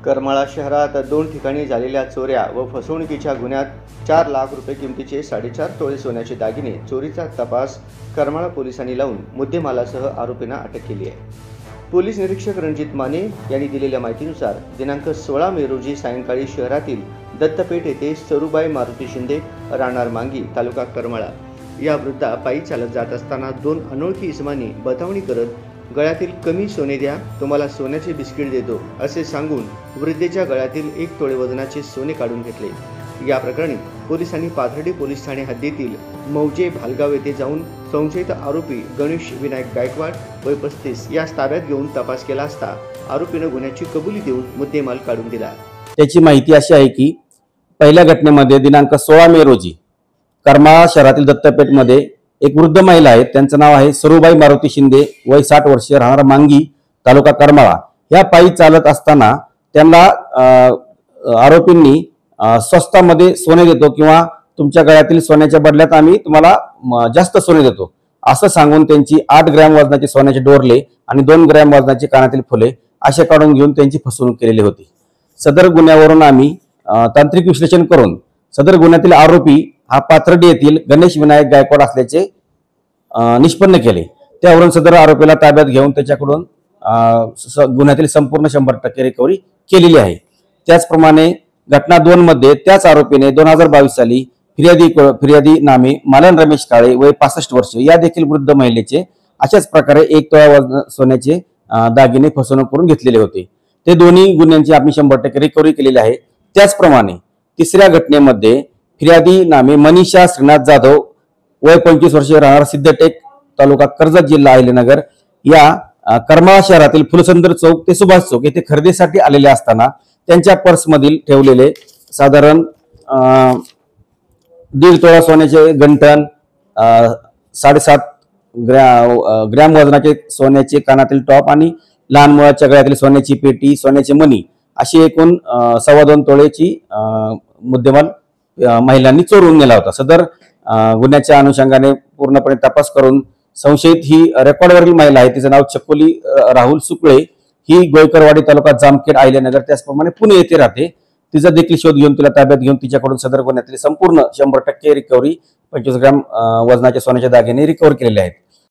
करमाळा शहरात 2 ठिकाणी झालेल्या चोऱ्या व फसवणुकीच्या गुन्ह्यात 4 लाख रुपये किमतीचे 4.5 तोळे सोन्याचे दागिने चोरीचा तपास करमाळा पोलिसांनी लावून मुद्देमालासह आरोपींना अटक केली आहे। पोलीस निरीक्षक रणजित माने यांनी दिलेल्या माहितीनुसार दिनांक 16 मे रोजी सायंकाळी शहरातील दत्तपेठ येथे सरूबाई मारुती शिंदे राहणार मांगी तालुका करमाळा या वृद्धा पायी चालत जात असताना 2 अनोळखी इसमांनी बतावणी करत गळ्यातील कमी सोने द्या, तुम्हाला सोन्याचे बिस्किट देतो असे सांगून वृद्धेच्या गळ्यातील 1 तोळे वजनाचे सोने काढून घेतले। या प्रकरणी पोलिसांनी पाथर्डी पोलीस ठाणे हद्दीतील मौजे भालगाव येथे जाऊन संशयित आरोपी गणेश विनायक गायकवाड वय 35 यास ताब्यात घेऊन तपास केला असता आरोपीने गुन्ह्याची कबुली देऊन मुद्देमाल काढून दिला। त्याची माहिती अशी आहे की पहिल्या घटनेमध्ये दिनांक 16 मे रोजी करमाळा शहरातील दत्तपेठमध्ये एक वृद्ध महिला आहे, त्यांचं नाव आहे सरूबाई मारुती शिंदे वय 60 वर्ष राहणार मांगी तालुका करमाळा। या पायी चालत असताना त्यांना आरोपींनी स्वस्तामध्ये सोने देतो किंवा तुमच्या गळ्यातील सोन्याच्या बदल्यात आम्ही तुम्हाला जास्त सोने देतो असं सांगून त्यांची 8 ग्रॅम वजनाचे सोन्याचे डोरले आणि 2 ग्रॅम वजनाचे कानातील फुले असे काढून घेऊन त्यांची फसवणूक केलेली होती। सदर गुन्ह्यावरून आम्ही तांत्रिक विश्लेषण करून सदर गुन्ह्यातील आरोपी हा पाथर्डी येथील गणेश विनायक गायकवाड असल्याचे निष्पन्न केले। त्यावरून सदर आरोपीला ताब्यात घेऊन त्याच्याकडून गुन्ह्यातील संपूर्ण 100% रिकव्हरी केलेली आहे। त्याचप्रमाणे घटना 2 मध्ये त्याच आरोपीने 2022 साली फिर्यादी नामे मालन रमेश काळे वय 65 वर्ष या देखील वृद्ध महिलेचे अशाच प्रकारे 1 तोळा सोन्याचे दागिने फसवणूक करून घेतलेले होते। ते दोन्ही गुन्ह्यांची आम्ही 100% रिकव्हरी केलेली आहे। त्याचप्रमाणे तिसऱ्या घटनेमध्ये फिर्यादी नामे मनीषा श्रीनाथ जाधव वय 25 वर्ष राहणार सिद्धटेक तालुका कर्जत जिल्हा अहिल्यानगर या करमाळा शहरातील फुलसुंदर चौक ते सुभाष चौक येथे खरेदीसाठी आलेले असताना त्यांच्या पर्समधील ठेवलेले साधारण 1.5 तोळा सोन्याचे गंठण, 7.5 ग्रॅम वजनाचे सोन्याचे कानातील टॉप आणि लहान मुलाच्या गळ्यातील सोन्याची पेटी, सोन्याचे मणी अशी एकूण 2.25 तोळेची मुद्देमाल महिलांनी चोरून नेला होता। सदर गुन्ह्याच्या अनुषंगाने पूर्णपणे तपास करून संशयित ही रेकॉर्डवरील महिला आहे, तिचं नाव चकोली राहुल सुकळे, ही गोयकरवाडी तालुका जामखेड अहिल्यानगर त्याचप्रमाणे पुणे येथे राहते। तिचा देखील शोध घेऊन तिला ताब्यात घेऊन तिच्याकडून सदर गुन्ह्यातील संपूर्ण 100% रिकव्हरी 25 ग्रॅम वजनाचे सोन्याचे दागिने रिकव्हर केलेले आहेत।